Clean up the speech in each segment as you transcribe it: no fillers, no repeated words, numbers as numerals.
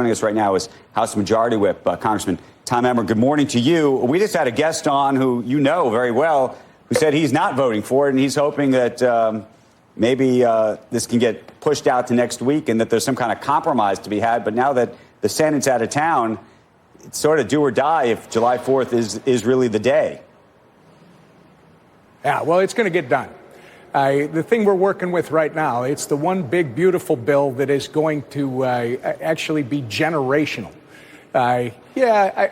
Joining us right now is House Majority Whip, Congressman Tom Emmer. Good morning to you. We just had a guest on who you know very well, who said he's not voting for it, and he's hoping that maybe this can get pushed out to next week and that there's some kind of compromise to be had. But now that the Senate's out of town, it's sort of do or die if July 4th is really the day. Yeah, well, it's going to get done. The thing we're working with right now, it's the one big, beautiful bill that is going to actually be generational. I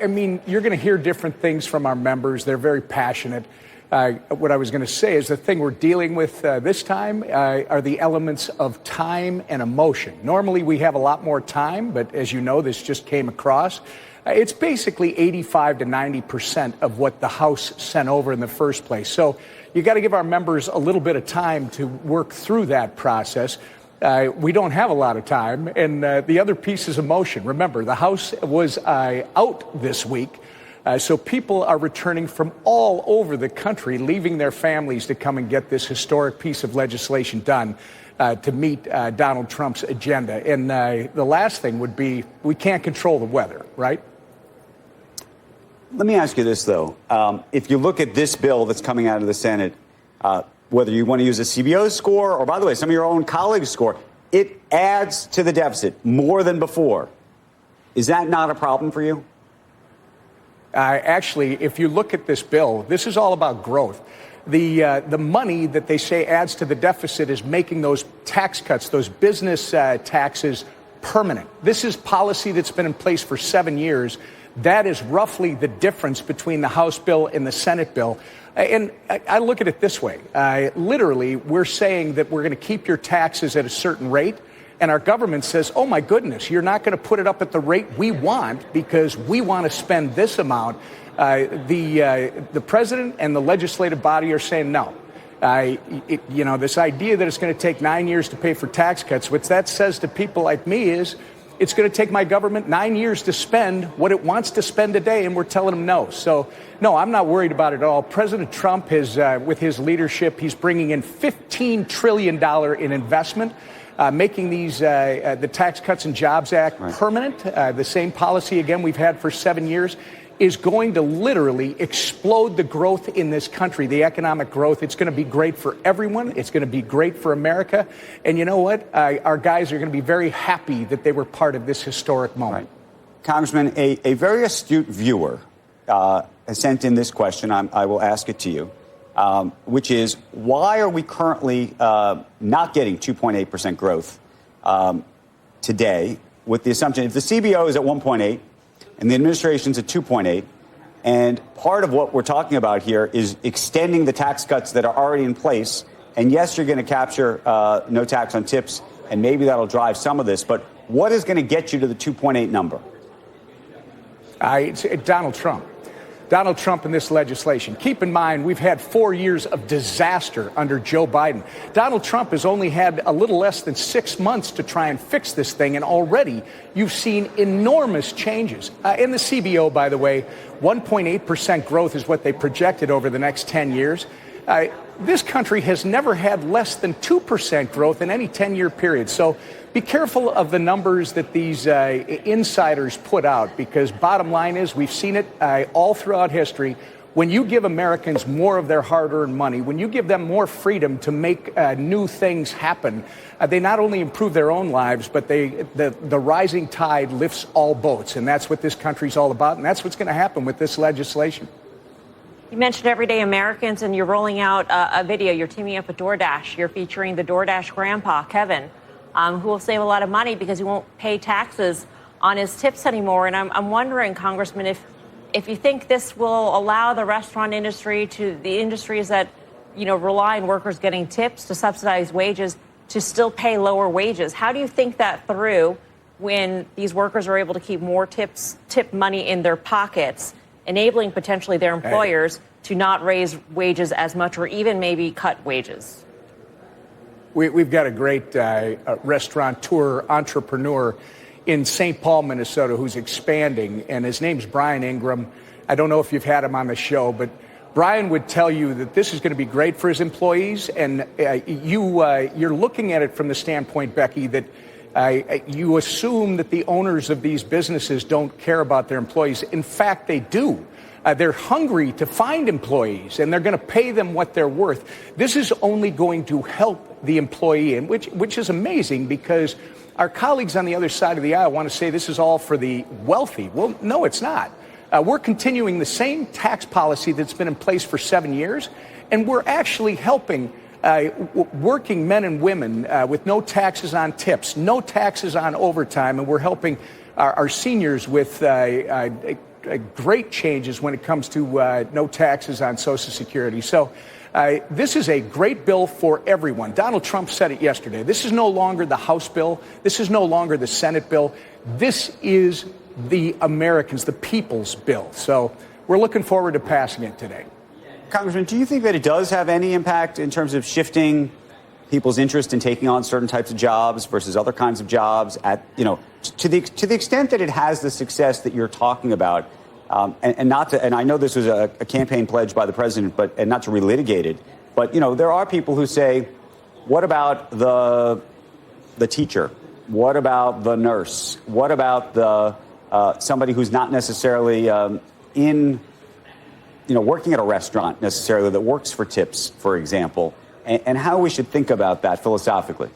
mean, you're going to hear different things from our members. They're very passionate. What I was going to say is the thing we're dealing with this time are the elements of time and emotion. Normally, we have a lot more time, but as you know, this just came across. It's basically 85 to 90% of what the House sent over in the first place. So you got to give our members a little bit of time to work through that process. We don't have a lot of time. And the other piece is emotion. Remember, the House was out this week. So people are returning from all over the country, leaving their families to come and get this historic piece of legislation done to meet Donald Trump's agenda. And the last thing would be we can't control the weather, right? Let me ask you this, though. If you look at this bill that's coming out of the Senate, whether you want to use a CBO score or, by the way, some of your own colleagues' score, it adds to the deficit more than before. Is that not a problem for you? Actually, if you look at this bill, this is all about growth. The money that they say adds to the deficit is making those tax cuts, those business taxes, permanent. This is policy that's been in place for 7 years. That is roughly the difference between the House bill and the Senate bill. And I look at it this way. Literally, we're saying that we're going to keep your taxes at a certain rate. And our government says, oh, my goodness, you're not going to put it up at the rate we want because we want to spend this amount. The president and the legislative body are saying no. This idea that it's going to take 9 years to pay for tax cuts, what that says to people like me is it's going to take my government 9 years to spend what it wants to spend today, and we're telling them no. So, no, I'm not worried about it at all. President Trump has, with his leadership, he's bringing in $15 trillion in investment. Making these the Tax Cuts and Jobs Act permanent, the same policy, again, we've had for 7 years, is going to literally explode the growth in this country, the economic growth. It's going to be great for everyone. It's going to be great for America. And you know what? Our guys are going to be very happy that they were part of this historic moment. Right. Congressman, a very astute viewer has sent in this question. I will ask it to you. Which is, why are we currently not getting 2.8% growth today with the assumption if the CBO is at 1.8 and the administration's at 2.8, and part of what we're talking about here is extending the tax cuts that are already in place, and yes, you're going to capture no tax on tips, and maybe that'll drive some of this, but what is going to get you to the 2.8 number? It's Donald Trump. Donald Trump and this legislation. Keep in mind, we've had 4 years of disaster under Joe Biden. Donald Trump has only had a little less than 6 months to try and fix this thing, and already you've seen enormous changes. In the CBO, by the way, 1.8% growth is what they projected over the next 10 years. This country has never had less than 2% growth in any 10-year period. So be careful of the numbers that these insiders put out, because bottom line is we've seen it all throughout history. When you give Americans more of their hard-earned money, when you give them more freedom to make new things happen, they not only improve their own lives, but the rising tide lifts all boats. And that's what this country's all about. And that's what's going to happen with this legislation. You mentioned everyday Americans, and you're rolling out a video. You're teaming up with DoorDash. You're featuring the DoorDash grandpa, Kevin, who will save a lot of money because he won't pay taxes on his tips anymore. And I'm wondering, Congressman, if you think this will allow the restaurant industry, to the industries that, rely on workers getting tips to subsidize wages, to still pay lower wages. How do you think that through when these workers are able to keep more tip money in their pockets, enabling potentially their employers to not raise wages as much or even maybe cut wages? We've got a great restaurateur, entrepreneur in St. Paul, Minnesota, who's expanding, and his name's Brian Ingram. I don't know if you've had him on the show, but Brian would tell you that this is going to be great for his employees, and you're looking at it from the standpoint, Becky, that You assume that the owners of these businesses don't care about their employees. In fact, they do. They're hungry to find employees, and they're going to pay them what they're worth. This is only going to help the employee, and which is amazing, because our colleagues on the other side of the aisle want to say this is all for the wealthy. Well, no, it's not. We're continuing the same tax policy that's been in place for 7 years, and we're actually helping working men and women with no taxes on tips, no taxes on overtime, and we're helping our seniors with great changes when it comes to no taxes on Social Security. So this is a great bill for everyone. Donald Trump said it yesterday. This is no longer the House bill. This is no longer the Senate bill. This is the Americans, the people's bill. So we're looking forward to passing it today. Congressman, do you think that it does have any impact in terms of shifting people's interest in taking on certain types of jobs versus other kinds of jobs? To the extent that it has the success that you're talking about, and I know this was a campaign pledge by the president, and not to relitigate it, but there are people who say, what about the teacher? What about the nurse? What about the somebody who's not necessarily working at a restaurant necessarily, that works for tips, for example, and how we should think about that philosophically?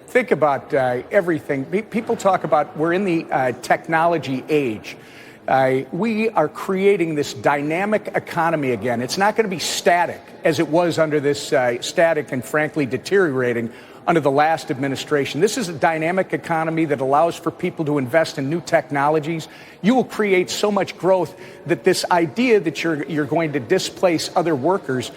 Think about everything. People talk about we're in the technology age. We are creating this dynamic economy again. It's not going to be static as it was under this static and frankly deteriorating under the last administration. This is a dynamic economy that allows for people to invest in new technologies. You will create so much growth that this idea that you're going to displace other workers,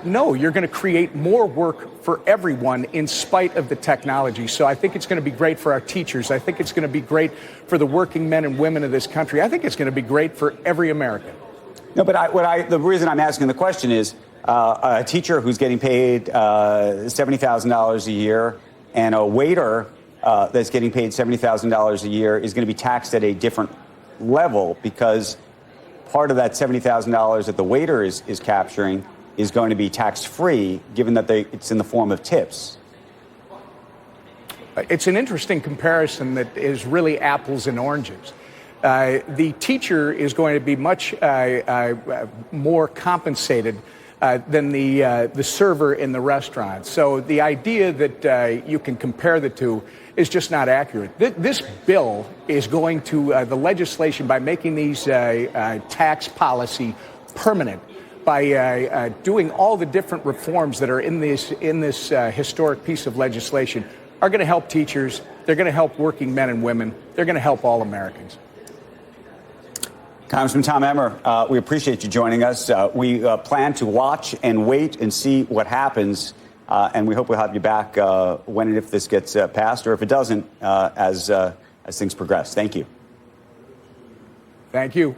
no, you're going to create more work for everyone in spite of the technology. So I think it's going to be great for our teachers. I think it's going to be great for the working men and women of this country. I think it's going to be great for every American. No, but the reason I'm asking the question is, a teacher who's getting paid $70,000 a year and a waiter that's getting paid $70,000 a year is going to be taxed at a different level, because part of that $70,000 that the waiter is capturing is going to be tax-free, given that it's in the form of tips. It's an interesting comparison that is really apples and oranges. The teacher is going to be much more compensated than the server in the restaurant. So the idea that you can compare the two is just not accurate. This bill is going to, the legislation, by making these tax policy permanent, by doing all the different reforms that are in this historic piece of legislation, are going to help teachers. They're going to help working men and women. They're going to help all Americans. Congressman Tom Emmer, we appreciate you joining us. We plan to watch and wait and see what happens, and we hope we'll have you back when and if this gets passed, or if it doesn't, as things progress. Thank you. Thank you.